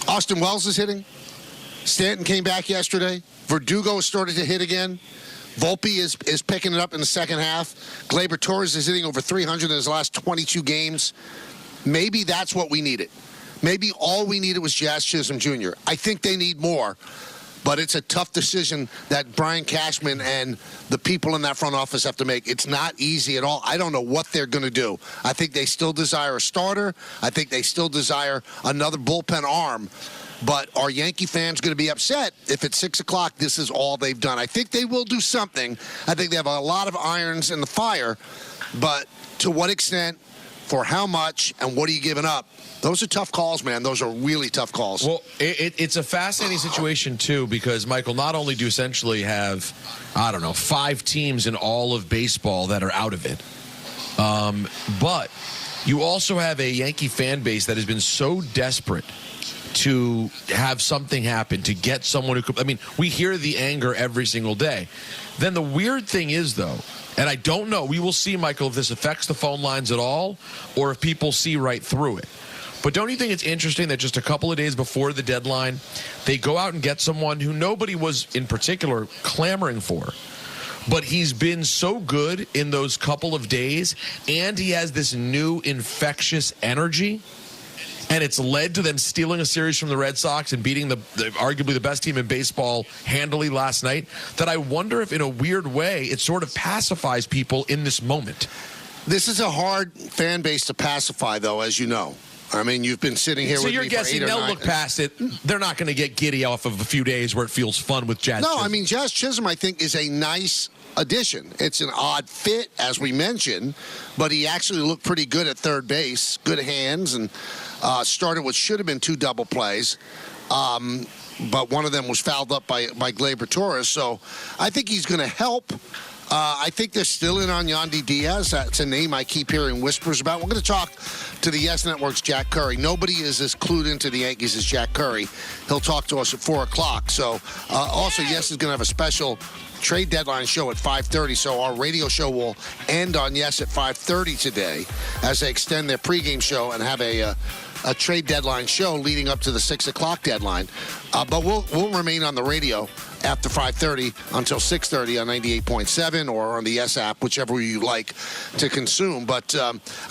Austin Wells is hitting. Stanton came back yesterday. Verdugo started to hit again. Volpe is picking it up in the second half. Gleyber Torres is hitting over 300 in his last 22 games. Maybe that's what we needed. Maybe all we needed was Jazz Chisholm Jr. I think they need more, but it's a tough decision that Brian Cashman and the people in that front office have to make. It's not easy at all. I don't know what they're going to do. I think they still desire a starter. I think they still desire another bullpen arm. But are Yankee fans going to be upset if at 6 o'clock this is all they've done? I think they will do something. I think they have a lot of irons in the fire. But to what extent, for how much, and what are you giving up? Those are tough calls, man. Those are really tough calls. Well, it's a fascinating situation, too, because, Michael, not only do you essentially have, 5 teams in all of baseball that are out of it, but you also have a Yankee fan base that has been so desperate to have something happen, to get someone who could, we hear the anger every single day. Then the weird thing is, though, and I don't know, we will see, Michael, if this affects the phone lines at all or if people see right through it. But don't you think it's interesting that just a couple of days before the deadline, they go out and get someone who nobody was in particular clamoring for, but he's been so good in those couple of days, and he has this new infectious energy, and it's led to them stealing a series from the Red Sox and beating the arguably the best team in baseball handily last night, that I wonder if in a weird way it sort of pacifies people in this moment. This is a hard fan base to pacify, though, as you know. You've been sitting here with me for 8 or 9. So you're guessing they'll look past it. They're not going to get giddy off of a few days where it feels fun with Jazz Chisholm. No, Jazz Chisholm, I think, is a nice addition. It's an odd fit, as we mentioned, but he actually looked pretty good at third base. Good hands, and started what should have been 2 double plays. But one of them was fouled up by Gleyber Torres. So I think he's going to help. I think they're still in on Yandy Diaz. That's a name I keep hearing whispers about. We're going to talk to the Yes Network's Jack Curry. Nobody is as clued into the Yankees as Jack Curry. He'll talk to us at 4 o'clock. So also, Yes is going to have a special trade deadline show at 5:30. So our radio show will end on Yes at 5:30 today as they extend their pregame show and have a trade deadline show leading up to the 6 o'clock deadline. But we'll remain on the radio after 5:30 until 6:30 on 98.7 or on the Yes app, whichever you like to consume. But